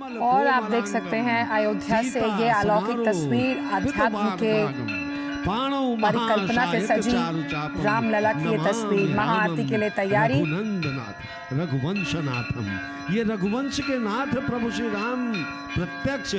और आप देख सकते हैं अयोध्या से ये अलौकिक तस्वीर अध्यात्म के परिकल्पना से सजी रामलला की ये तस्वीर। महाआरती के लिए तैयारी। रघुवंशनाथम, ये रघुवंश के नाथ प्रभु श्री राम प्रत्यक्ष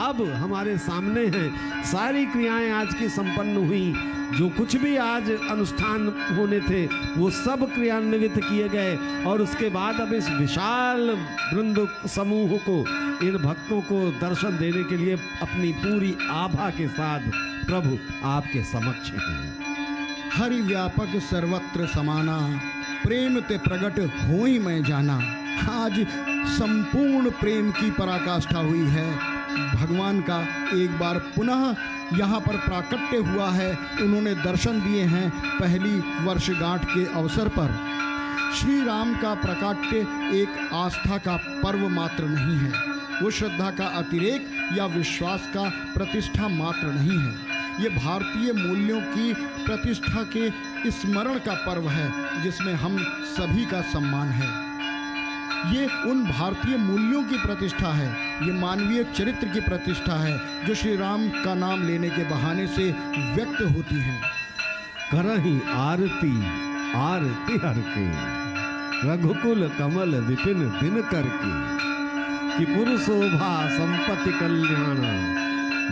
अब हमारे सामने हैं। सारी क्रियाएं आज की संपन्न हुई। जो कुछ भी आज अनुष्ठान होने थे वो सब क्रियान्वित किए गए और उसके बाद अब इस विशाल वृंद समूह को, इन भक्तों को दर्शन देने के लिए अपनी पूरी आभा के साथ प्रभु आपके समक्ष हैं। हरि व्यापक सर्वत्र समाना, प्रेम ते प्रगट हो ही मैं जाना। आज संपूर्ण प्रेम की पराकाष्ठा हुई है। भगवान का एक बार पुनः यहाँ पर प्राकट्य हुआ है। उन्होंने दर्शन दिए हैं पहली वर्षगांठ के अवसर पर। श्री राम का प्राकट्य एक आस्था का पर्व मात्र नहीं है, वो श्रद्धा का अतिरेक या विश्वास का प्रतिष्ठा मात्र नहीं है। ये भारतीय मूल्यों की प्रतिष्ठा के स्मरण का पर्व है जिसमें हम सभी का सम्मान है। ये उन भारतीय मूल्यों की प्रतिष्ठा है, ये मानवीय चरित्र की प्रतिष्ठा है जो श्री राम का नाम लेने के बहाने से व्यक्त होती हैं। करहि आरती आरती हर के, रघुकुल कमल विपिन दिन करके, कि पुरुषोभा संपत्ति कल्याण,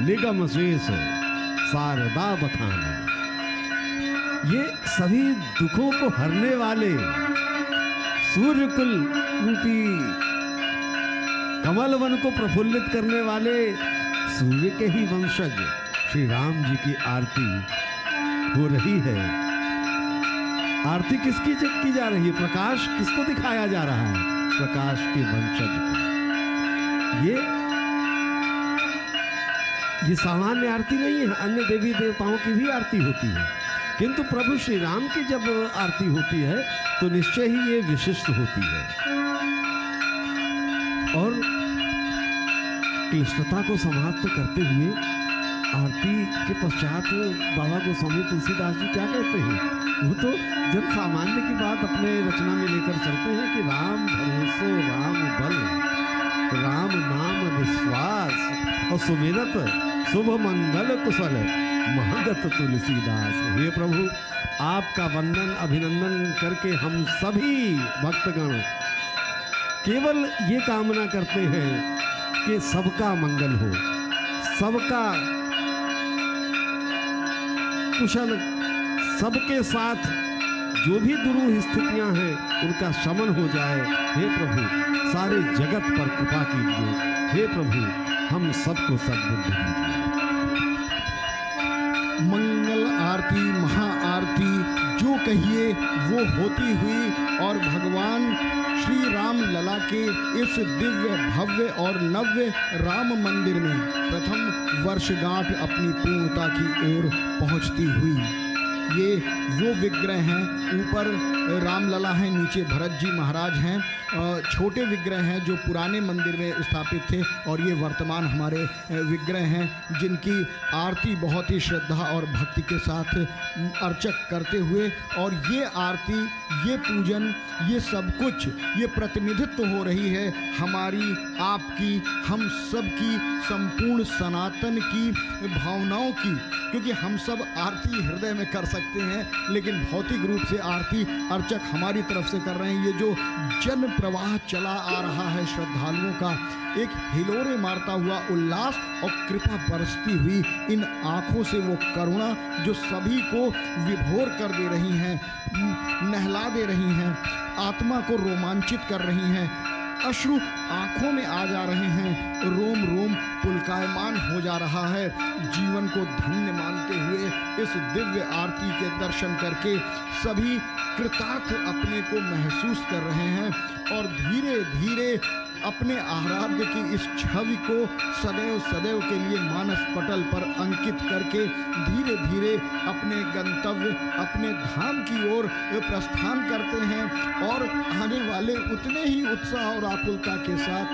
निगम शेष शारदा बखाना। ये सभी दुखों को हरने वाले सूर्यकुल रूपी कमल वन को प्रफुल्लित करने वाले सूर्य के ही वंशज श्री राम जी की आरती हो रही है। आरती किसकी की जा रही है? प्रकाश किसको दिखाया जा रहा है? प्रकाश के वंशज को। ये सामान्य आरती नहीं है, अन्य देवी देवताओं की भी आरती होती है, किंतु प्रभु श्री राम की जब आरती होती है तो निश्चय ही ये विशिष्ट होती है। और क्लिष्टता को समाप्त करते हुए आरती के पश्चात बाबा गोस्वामी तुलसीदास जी क्या कहते हैं? वो तो जब सामान्य की बात अपने रचना में लेकर चलते हैं कि राम भरोसो राम बल, राम नाम विश्वास और सुमिरत शुभ मंगल कुशल महगत तुलसीदास। हे प्रभु, आपका वंदन अभिनंदन करके हम सभी भक्तगण केवल ये कामना करते हैं कि सबका मंगल हो, सबका कुशल, सबके साथ जो भी दुरूह स्थितियां हैं उनका शमन हो जाए। हे प्रभु, सारे जगत पर कृपा कीजिए। हे प्रभु, हम सबको सद्बुद्धि दीजिए। मंगल आरती, महाआरती जो कहिए वो होती हुई और भगवान श्री राम लला के इस दिव्य भव्य और नव्य राम मंदिर में प्रथम वर्षगांठ अपनी पूर्णता की ओर पहुंचती हुई। ये वो विग्रह हैं, ऊपर रामलला हैं, नीचे भरत जी महाराज हैं। छोटे विग्रह हैं जो पुराने मंदिर में स्थापित थे और ये वर्तमान हमारे विग्रह हैं जिनकी आरती बहुत ही श्रद्धा और भक्ति के साथ अर्चक करते हुए, और ये आरती, ये पूजन, ये सब कुछ, ये प्रतिनिधित्व हो रही है हमारी, आपकी, हम सब की संपूर्ण सनातन की भावनाओं की। क्योंकि हम सब आरती हृदय में कर सकते हैं लेकिन भौतिक रूप से आरती अर्चक हमारी तरफ से कर रहे हैं। ये जो जन प्रवाह चला आ रहा है श्रद्धालुओं का, एक हिलोरे मारता हुआ उल्लास और कृपा बरसती हुई इन आँखों से वो करुणा जो सभी को विभोर कर दे रही हैं, नहला दे रही हैं, आत्मा को रोमांचित कर रही हैं, अश्रु आँखों में आ जा रहे हैं, रोम रोम पुलकायमान हो जा रहा है। जीवन को धन्य मानते हुए इस दिव्य आरती के दर्शन करके सभी कृतार्थ अपने को महसूस कर रहे हैं और धीरे धीरे अपने आराध्य की इस छवि को सदैव सदैव के लिए मानस पटल पर अंकित करके धीरे धीरे अपने गंतव्य, अपने धाम की ओर प्रस्थान करते हैं और आने वाले उतने ही उत्साह और आकुलता के साथ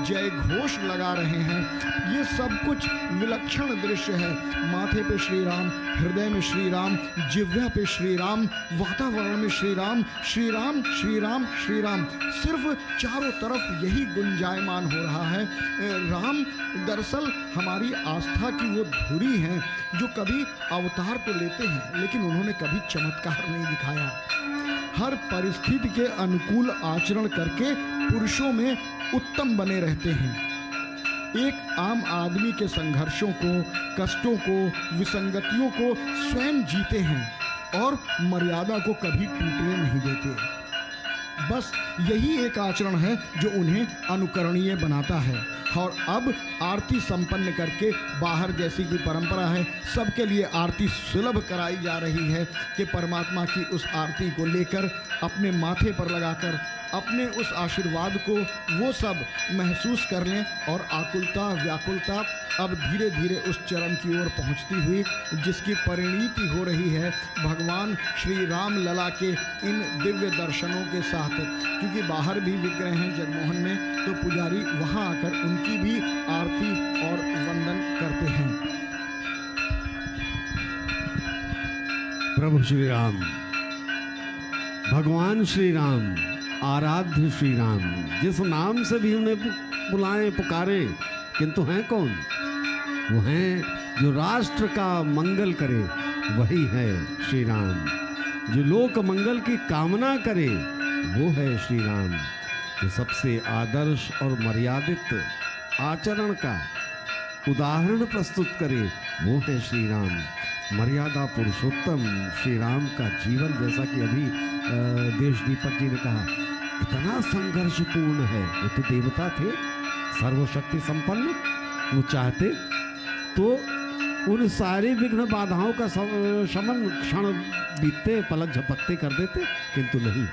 जय घोष लगा रहे हैं। ये सब कुछ विलक्षण दृश्य है। माथे पे श्री राम, हृदय में श्री राम, जिह्वा पे श्री राम, वातावरण में श्री राम, श्री राम, श्री राम, श्री राम। सिर्फ चारों तरफ यही भी गुंजायमान हो रहा है। राम दरअसल हमारी आस्था की वो धुरी हैं जो कभी अवतार तो लेते हैं लेकिन उन्होंने कभी चमत्कार नहीं दिखाया। हर परिस्थिति के अनुकूल आचरण करके पुरुषों में उत्तम बने रहते हैं। एक आम आदमी के संघर्षों को, कष्टों को, विसंगतियों को स्वयं जीते हैं और मर्यादा को कभी टूटने नहीं देते। बस यही एक आचरण है जो उन्हें अनुकरणीय बनाता है। और अब आरती संपन्न करके बाहर जैसी की परंपरा है सबके लिए आरती सुलभ कराई जा रही है कि परमात्मा की उस आरती को लेकर अपने माथे पर लगाकर अपने उस आशीर्वाद को वो सब महसूस कर लें और आकुलता व्याकुलता अब धीरे धीरे उस चरण की ओर पहुंचती हुई जिसकी परिणीति हो रही है भगवान श्री राम लला के इन दिव्य दर्शनों के साथ। क्योंकि बाहर भी विग्रह हैं जगमोहन में तो पुजारी वहां आकर उनकी भी आरती और वंदन करते हैं। प्रभु श्री राम, भगवान श्री राम, आराध्य श्री राम, जिस नाम से भी उन्हें बुलाएं पुकारें, किंतु हैं कौन? वो हैं जो राष्ट्र का मंगल करे, वही है श्री राम। जो लोक मंगल की कामना करे वो है श्री राम। जो सबसे आदर्श और मर्यादित आचरण का उदाहरण प्रस्तुत करे वो है श्री राम। मर्यादा पुरुषोत्तम श्री राम का जीवन, जैसा कि अभी देश दीपक जी ने कहा, इतना संघर्षपूर्ण है। वो तो देवता थे, सर्वशक्ति संपन्न। वो चाहते तो उन सारी विघ्न बाधाओं का शमन क्षण बीतते, पलक झपकते कर देते, किंतु नहीं।